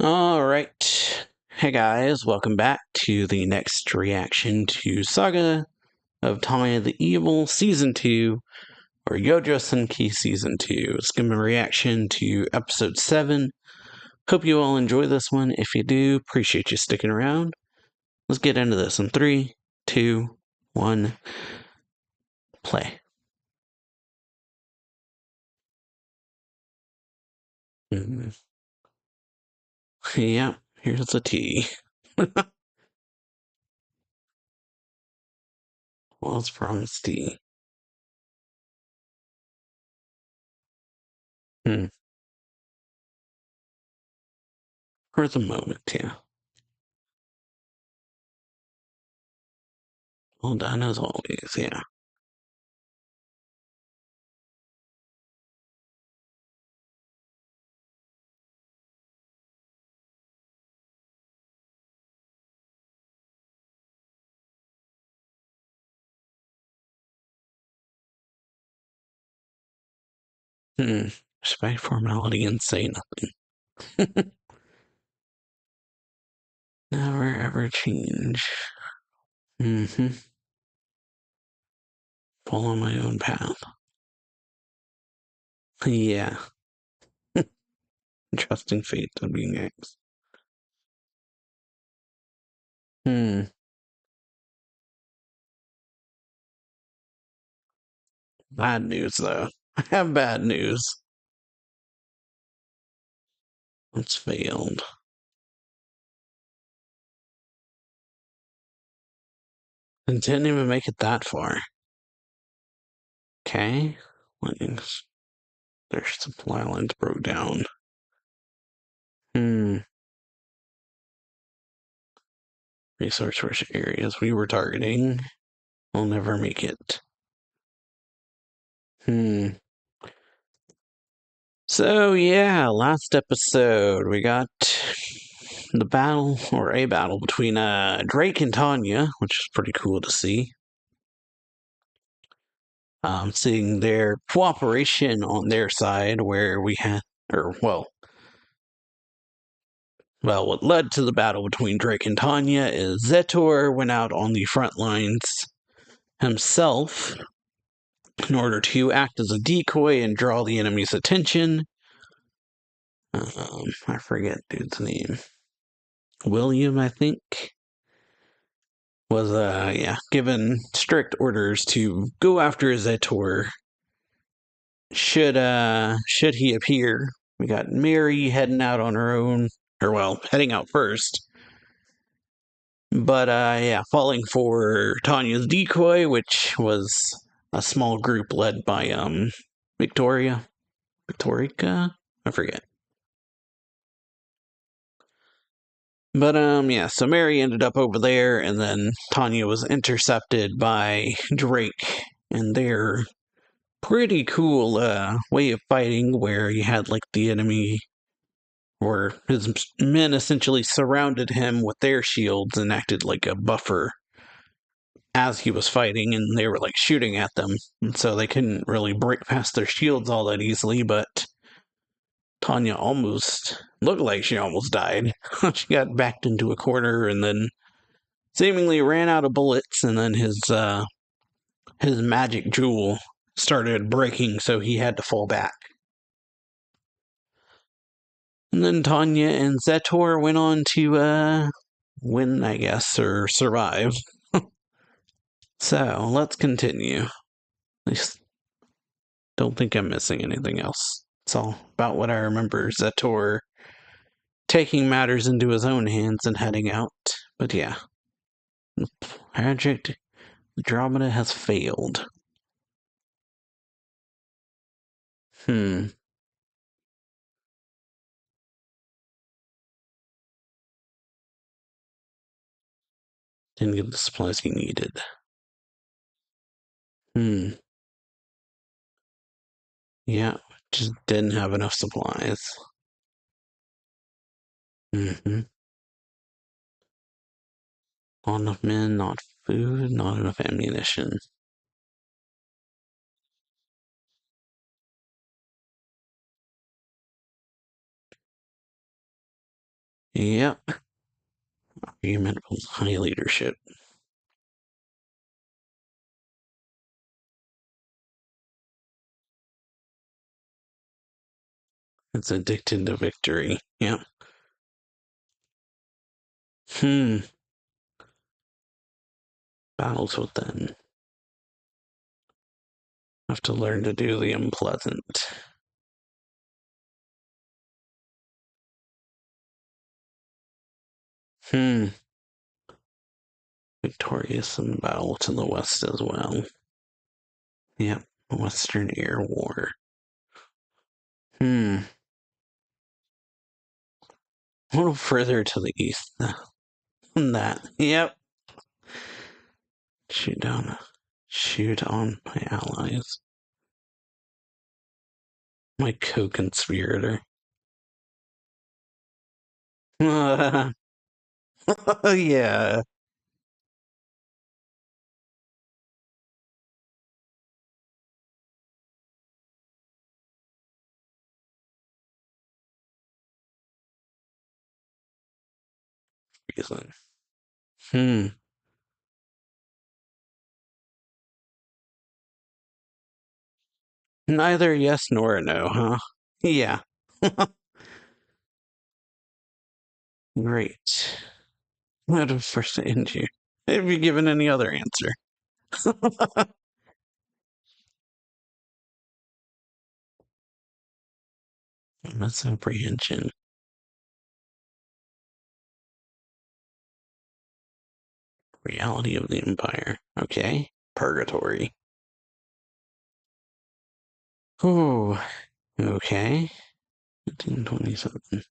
Alright. Hey guys, welcome back to the next reaction to Saga of Tanya the Evil Season 2, or Yojo Senki Season 2. It's going to be a reaction to Episode 7. Hope you all enjoy this one. If you do, appreciate you sticking around. Let's get into this in 3, 2, 1, play. Yeah, here's the tea. What's promised tea? For the moment, yeah. Well done as always, yeah. Respect formality and say nothing. Never ever change. Follow my own path. Yeah. Trusting fate to be next. Bad news, though. I have bad news. It's failed. It didn't even make it that far. Okay. Their supply lines broke down. Resource-rich areas we were targeting will never make it. So, yeah, last episode, we got the battle, or a battle, between Drake and Tanya, which is pretty cool to see. Seeing their cooperation on their side, where we had, what led to the battle between Drake and Tanya is Zettour went out on the front lines himself in order to act as a decoy and draw the enemy's attention. I forget dude's name. William, I think, was given strict orders to go after Zettour. Should he appear? We got Mary heading out on her own, heading out first. But falling for Tanya's decoy, which was a small group led by Victorica, I forget. But so Mary ended up over there, and then Tanya was intercepted by Drake and their pretty cool way of fighting, where you had like the enemy, or his men essentially surrounded him with their shields and acted like a buffer as he was fighting, and they were like shooting at them, and so they couldn't really break past their shields all that easily. But Tanya almost looked like she almost died. She got backed into a corner and then seemingly ran out of bullets, and then his magic jewel started breaking, so he had to fall back. And then Tanya and Zettour went on to win, I guess, or survive. So let's continue. I don't think I'm missing anything else. It's all about what I remember. Zettour taking matters into his own hands and heading out. But yeah, Project Andromeda has failed. Didn't get the supplies he needed. Yeah, just didn't have enough supplies. Not enough men, not food, not enough ammunition. Yep. Argument with high leadership. It's addicted to victory. Yep. Battles within. Have to learn to do the unpleasant. Victorious in battle to the west as well. Yep. Western Air War. A little further to the east than that. Yep. Shoot on my allies. My co-conspirator. Yeah. Reason. Hmm. Neither yes nor a no, huh? Yeah. Great. I'd have first to end you. Have you given any other answer? Misapprehension. Reality of the Empire. Okay. Purgatory. Ooh. Okay. 1927.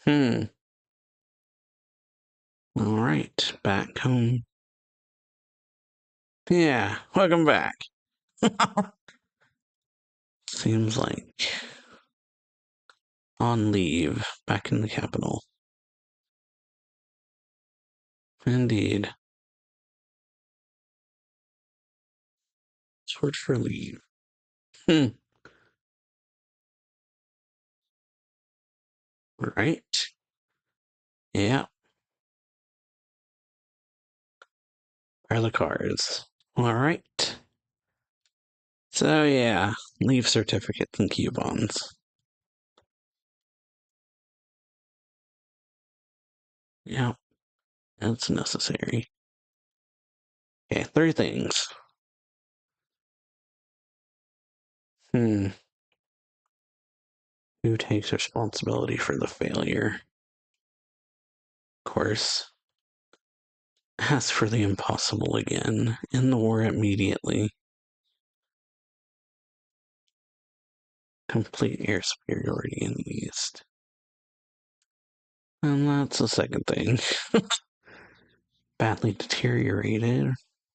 Hmm. All right. Back home. Yeah. Welcome back. Seems like on leave. Back in the capital. Indeed. Short for leave. Hmm. Right. Yeah. Where are the cards? All right. So yeah, leave certificates and coupons. Yeah, that's necessary. Okay, three things. Hmm. Who takes responsibility for the failure? Of course. Ask for the impossible again. End the war immediately. Complete air superiority in the east. And that's the second thing. Badly deteriorated.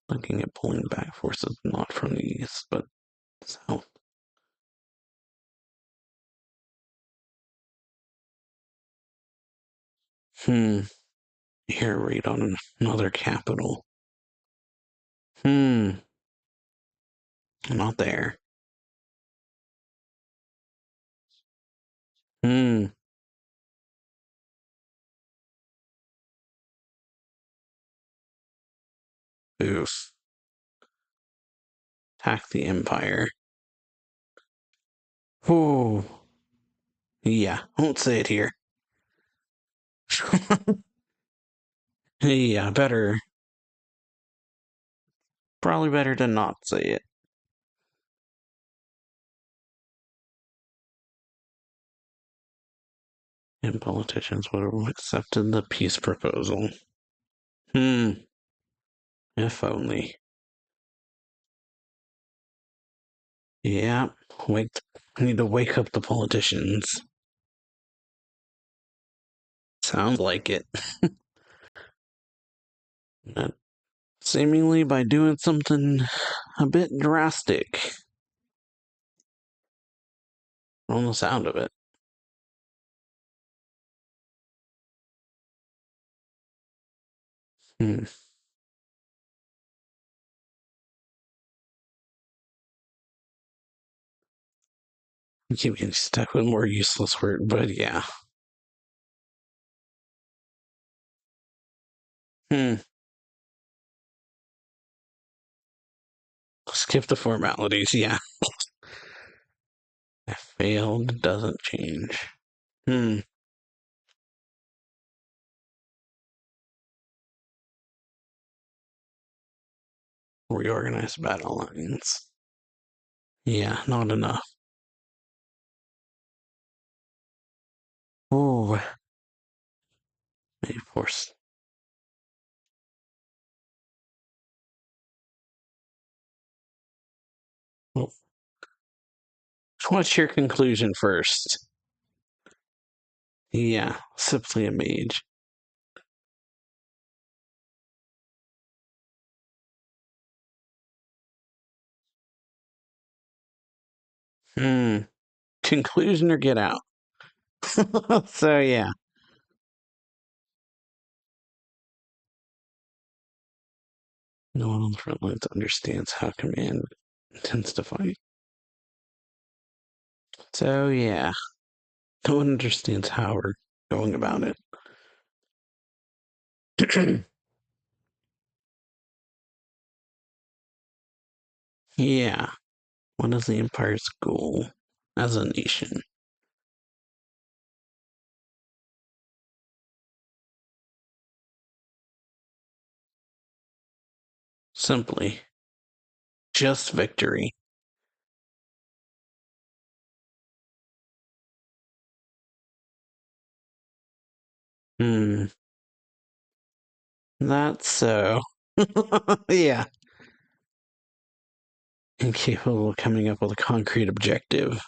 Looking at pulling back forces not from the east, but south. Hmm. Air raid on another capital. Hmm. Not there. Hmm. Oof. Attack the Empire. Oh. Yeah, won't say it here. Yeah, better. Probably better to not say it. And politicians would have accepted the peace proposal. If only. Yeah, wake. I need to wake up the politicians. Sounds like it. Seemingly by doing something a bit drastic. On the sound of it. Hmm. I keep getting stuck with more useless word, but yeah. Skip the formalities, yeah. I failed, doesn't change. Hmm. Reorganize battle lines. Yeah, not enough. Oh, maybe force. Well, what's your conclusion first? Yeah, simply a mage. Hmm. Conclusion or get out? So, yeah. No one on the front lines understands how command intends to fight. So, yeah. No one understands how we're going about it. Yeah. What is the Empire's goal as a nation? Simply, just victory. Hmm. That's so. Yeah. Incapable of coming up with a concrete objective.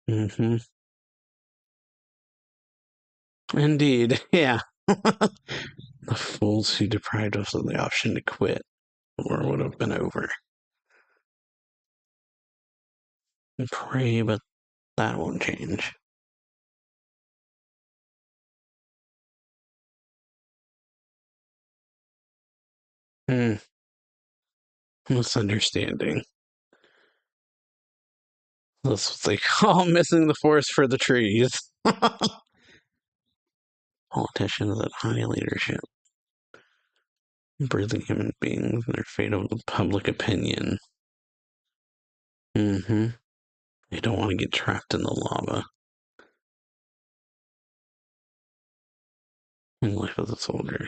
Mm-hmm. Indeed. Yeah. The fools who deprived us of the option to quit, or would have been over. Pray, but that won't change. Hmm. Misunderstanding. That's what they call missing the forest for the trees. Politicians at high leadership. Breathing human beings and their fate of the public opinion. Mm-hmm. They don't want to get trapped in the lava. In life as a soldier.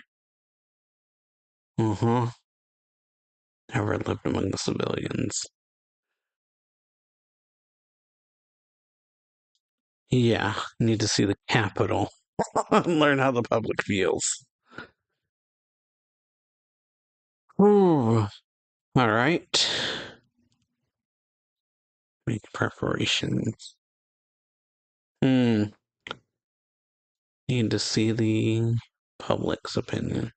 Uh-huh. Never lived among the civilians. Yeah, need to see the capital. Learn how the public feels. Ooh. All right. Make preparations. Hmm. Need to see the public's opinion.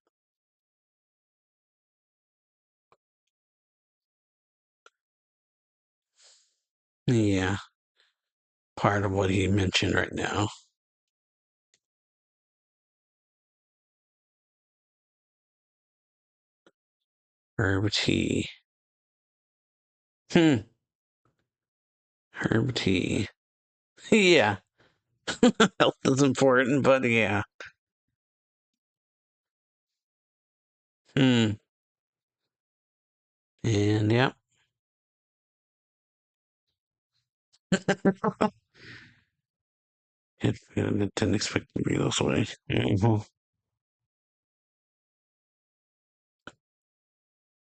Yeah, part of what he mentioned right now. Herb tea. Hmm. Herb tea. Yeah. Health is important, but yeah. Hmm. And yeah. It didn't expect it to be this way. Mhm.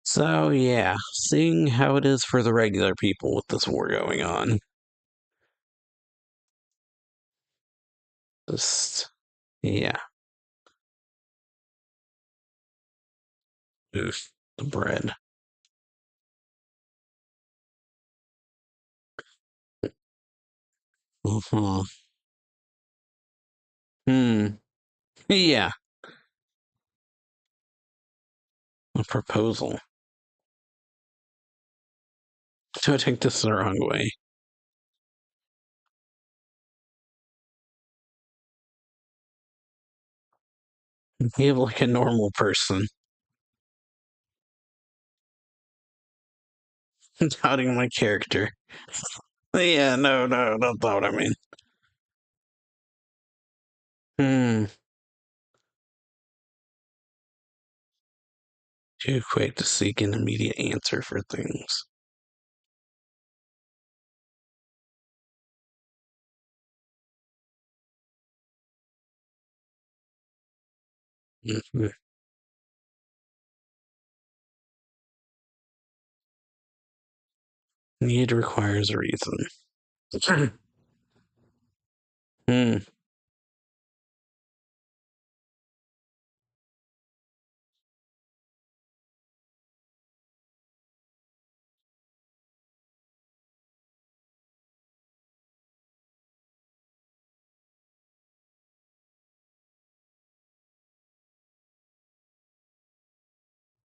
So yeah, seeing how it is for the regular people with this war going on. Just yeah. Oof. The bread. Uh-huh. Hmm. Yeah. A proposal. So I take this the wrong way. Behave like a normal person. Doubting my character. Yeah, no, that's not what I mean. Hmm. Too quick to seek an immediate answer for things. Mhm. Need requires a reason. Hmm.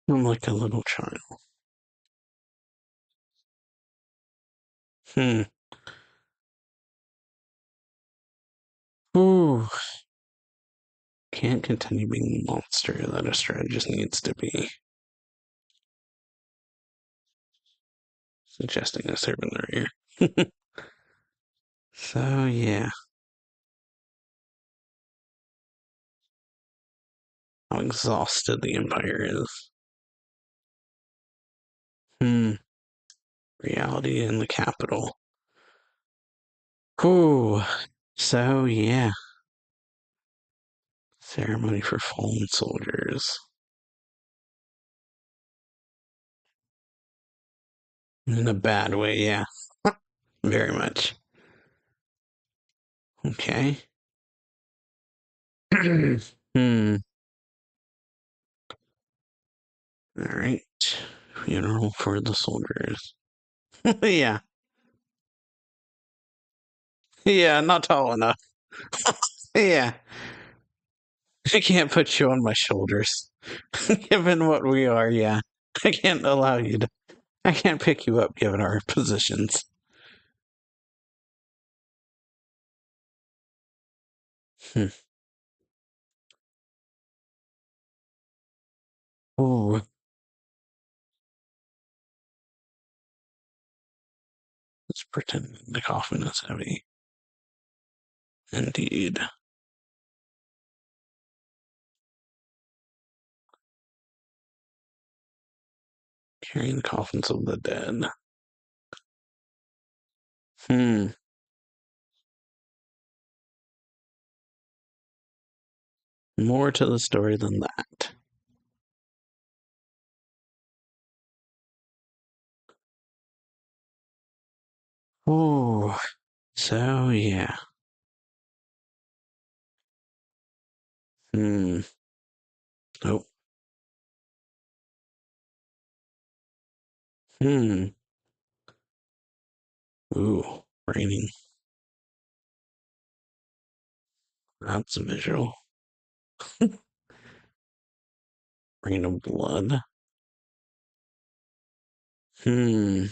I'm like a little child. Hmm. Ooh. Can't continue being the monster that a strategist needs to be. Suggesting a servant in their ear. So, yeah. How exhausted the Empire is. Hmm. Reality in the capital. Ooh. So, yeah. Ceremony for fallen soldiers. In a bad way, yeah. Very much. Okay. Hmm. Alright. Funeral for the soldiers. Yeah. Yeah, not tall enough. Yeah. I can't put you on my shoulders. Given what we are, yeah. I can't allow you to. I can't pick you up given our positions. Hmm. Ooh. Let's pretend the coffin is heavy. Indeed. Carrying the coffins of the dead. Hmm. More to the story than that. Ooh. So, yeah. Hmm. Nope. Hmm. Ooh. Raining. That's a visual. Rain of blood. Hmm.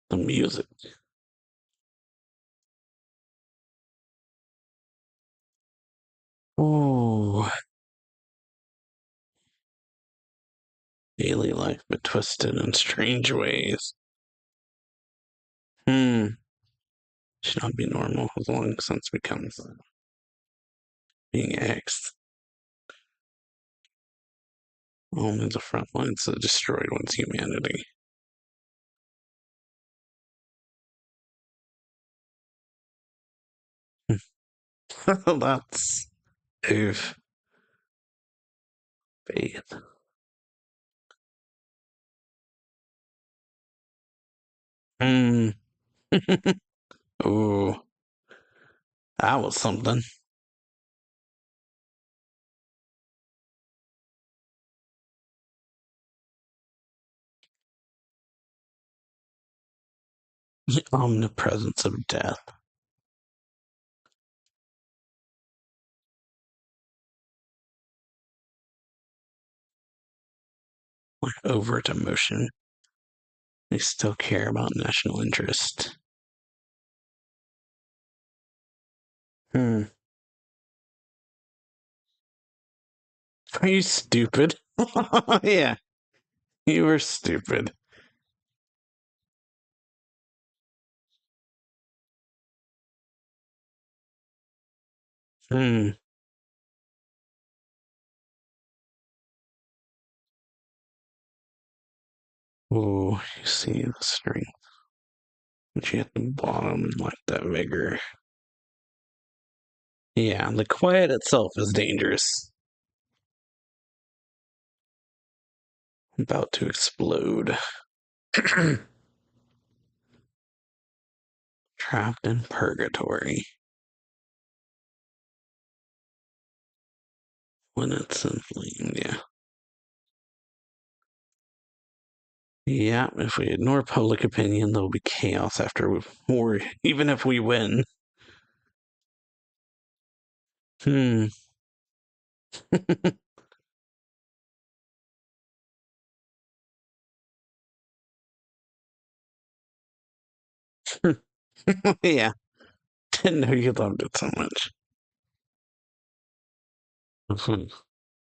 The music. Ooh. Daily life, but twisted in strange ways. Hmm. Should not be normal as long since becomes being X. Only the front lines that destroyed one's humanity. That's oof. Faith. Hmm. Ooh. That was something. The omnipresence of death. Like overt emotion. They still care about national interest. Hmm. Are you stupid? Yeah. You were stupid. Hmm. Oh, you see the strength. But you hit the bottom and like that vigor. Yeah, the quiet itself is dangerous. About to explode. Trapped in purgatory. When it's inflamed, yeah. Yeah, if we ignore public opinion, there'll be chaos after war, even if we win. Hmm. Yeah, didn't know you loved it so much.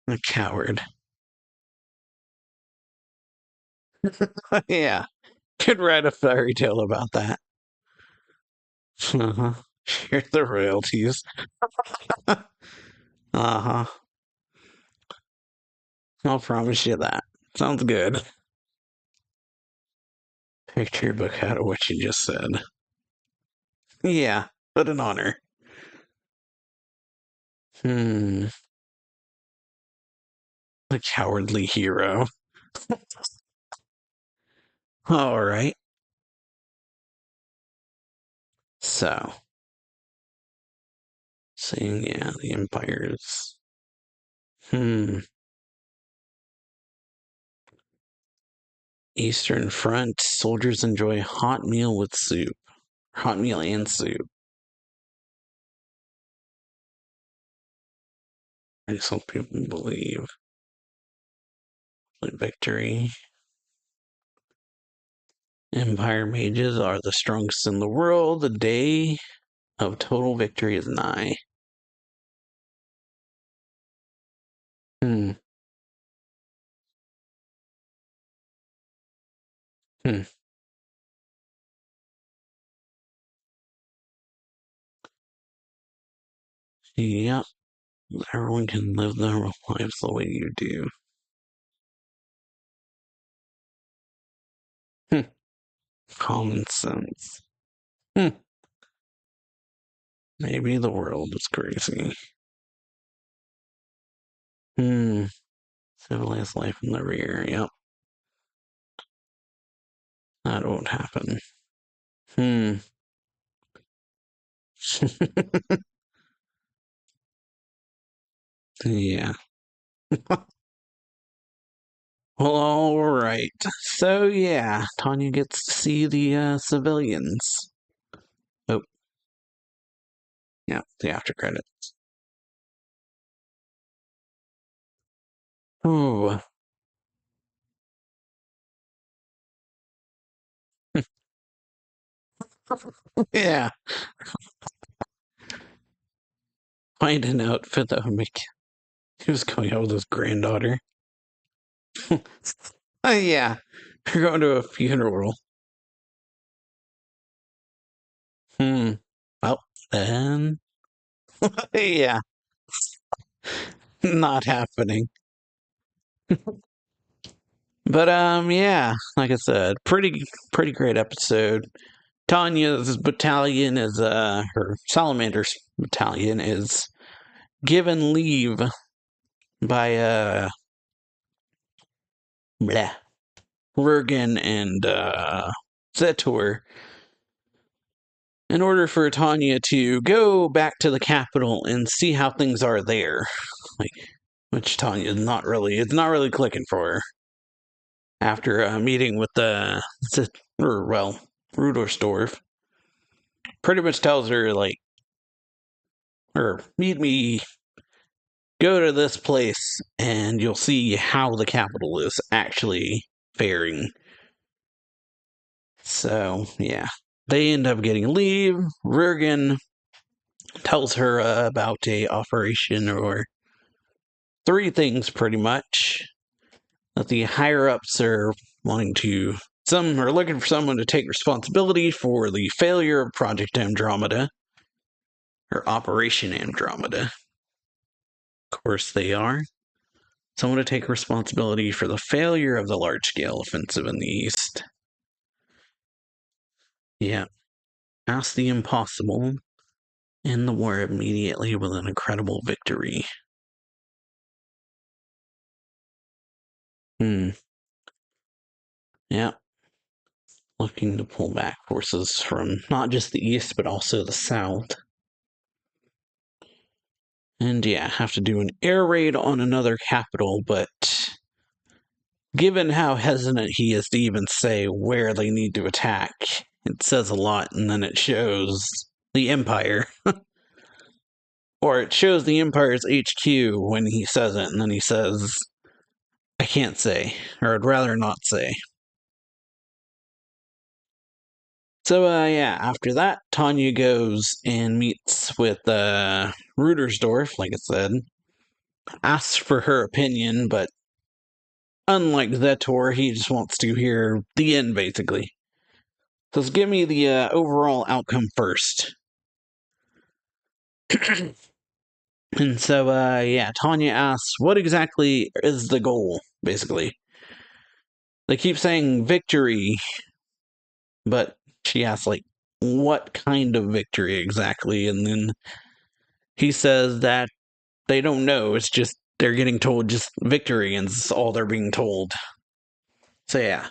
A coward. Yeah, could write a fairy tale about that. Uh-huh. Share the royalties. Uh-huh. I'll promise you that. Sounds good. Picture your book out of what you just said. Yeah, what an honor. Hmm. The cowardly hero. All right. So, seeing, yeah, the Empire's. Hmm. Eastern Front. Soldiers enjoy hot meal with soup. Hot meal and soup. I just hope people believe. Victory. Empire mages are the strongest in the world. The day of total victory is nigh. Hmm. Hmm. Yep. Everyone can live their lives the way you do. Hmm. Common sense. Hmm. Maybe the world is crazy. Hmm. Civilized life in the rear. Yep. That won't happen. Hmm. Yeah. Well, all right. So, yeah, Tanya gets to see the civilians. Oh, yeah, the after credits. Oh, yeah. Find an outfit that would make. He was going out with his granddaughter. Yeah. You're going to a funeral. Hmm. Well, then. Yeah. Not happening. But yeah, like I said, pretty great episode. Tanya's battalion is her Salamander's battalion is given leave by bleh, Rurgen and Zettour in order for Tanya to go back to the capital and see how things are there. Like, which Tanya's not really, it's not really clicking for her after a meeting with the Rudersdorf. Pretty much tells her like, or meet me, go to this place, and you'll see how the capital is actually faring. So yeah, they end up getting leave. Rurgen tells her about a operation or three things pretty much. that the higher-ups are wanting to... Some are looking for someone to take responsibility for the failure of Project Andromeda, or Operation Andromeda. Of course they are. Someone to take responsibility for the failure of the large-scale offensive in the East. Yeah. Ask the impossible. End the war immediately with an incredible victory. Yeah. Looking to pull back forces from not just the East, but also the South. And yeah, have to do an air raid on another capital, but given how hesitant he is to even say where they need to attack, it says a lot, and then it shows the Empire. Or it shows the Empire's HQ when he says it, and then he says, I can't say, or I'd rather not say. So, yeah, after that, Tanya goes and meets with Rudersdorf, like I said. Asks for her opinion, but unlike Zettour, he just wants to hear the end, basically. So give me the overall outcome first. And so, yeah, Tanya asks, what exactly is the goal, basically? They keep saying victory, but she asks, like, what kind of victory exactly? And then he says that they don't know. It's just they're getting told just victory, and it's all they're being told. So, yeah.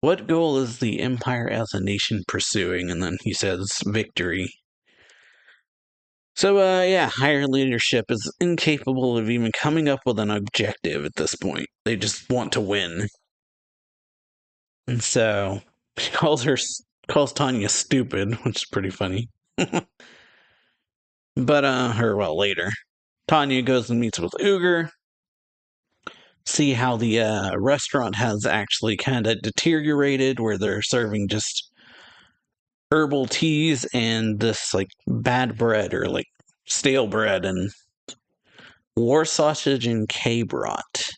What goal is the Empire as a nation pursuing? And then he says victory. So, yeah, higher leadership is incapable of even coming up with an objective at this point. They just want to win. And so, he calls Tanya stupid, which is pretty funny. But, well, later. Tanya goes and meets with Uger. See how the restaurant has actually kind of deteriorated, where they're serving just herbal teas and this, like, bad bread, or, like, stale bread, and war sausage and K-brat.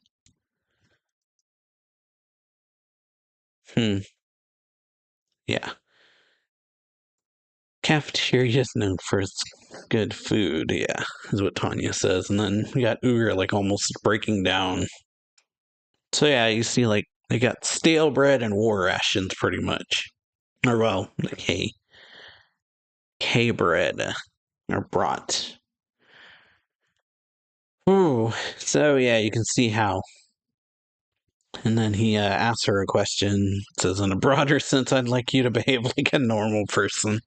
Yeah. Cafeteria is known for its good food, yeah, is what Tanya says. And then we got Uger, like, almost breaking down. So, yeah, you see, like, they got stale bread and war rations, pretty much. Or, well, like, K-bread. Or brat. Ooh, so, yeah, you can see how. And then he asks her a question. Says, in a broader sense, I'd like you to behave like a normal person.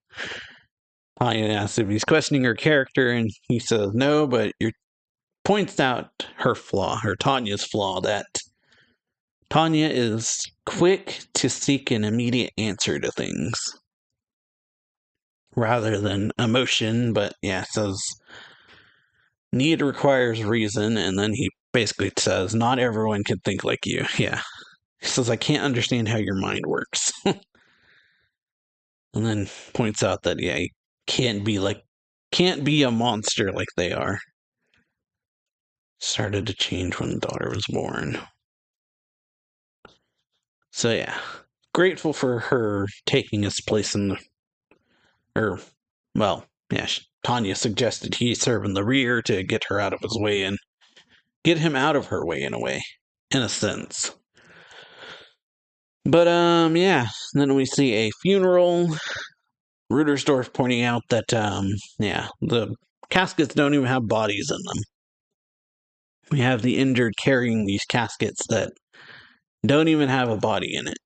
Tanya asks if he's questioning her character, and he says no, but you're points out her flaw, or Tanya's flaw, that Tanya is quick to seek an immediate answer to things rather than emotion. But yeah, says need requires reason, and then he basically says not everyone can think like you. Yeah, he says I can't understand how your mind works. And then points out that yeah, he can't be a monster like they are. Started to change when the daughter was born. So yeah, grateful for her taking his place in the... Or, well, yeah, Tanya suggested he serve in the rear to get her out of his way and get him out of her way in a way, in a sense. But, yeah, then we see a funeral. Rudersdorf pointing out that, yeah, the caskets don't even have bodies in them. We have the injured carrying these caskets that don't even have a body in it.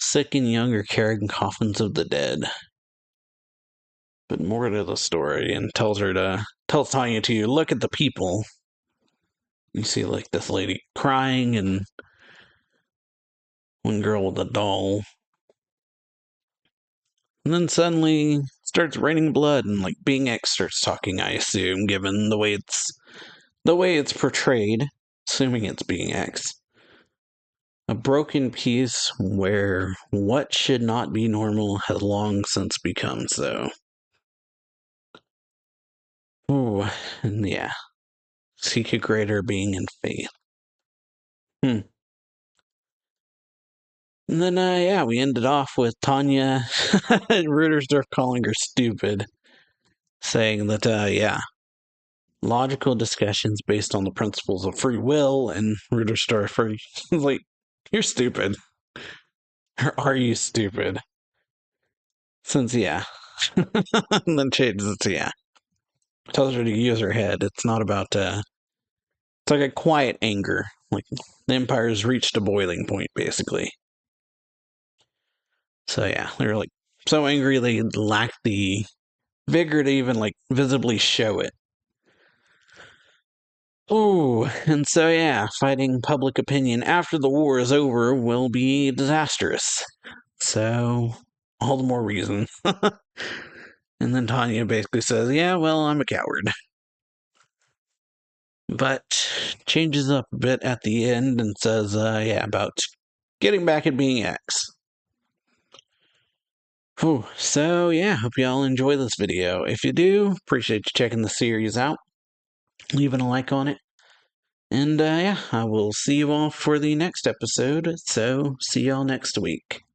Sick and young are carrying coffins of the dead. But more to the story, and tells Tanya to look at the people. You see, like, this lady crying, and one girl with a doll. And then suddenly starts raining blood, and, like, Being X starts talking, I assume, given the way it's portrayed, assuming it's Being X. A broken piece where what should not be normal has long since become so. Ooh, and yeah. Seek a greater being in faith. And then, yeah, we ended off with Tanya and Rudersdorf calling her stupid, saying that, yeah, logical discussions based on the principles of free will, and Rudersdorf is like, you're stupid. Or are you stupid? Since, yeah. And then changes it to, yeah. Tells her to use her head. It's not about, it's like a quiet anger. Like, the Empire's reached a boiling point, basically. So, yeah, they're like so angry they lack the vigor to even, like, visibly show it. Ooh, and so, yeah, fighting public opinion after the war is over will be disastrous. So, all the more reason. And then Tanya basically says, yeah, well, I'm a coward. But changes up a bit at the end and says, yeah, about getting back at being X. Whew. So, yeah, hope y'all enjoy this video. If you do, appreciate you checking the series out, leaving a like on it. And, yeah, I will see you all for the next episode. So, see y'all next week.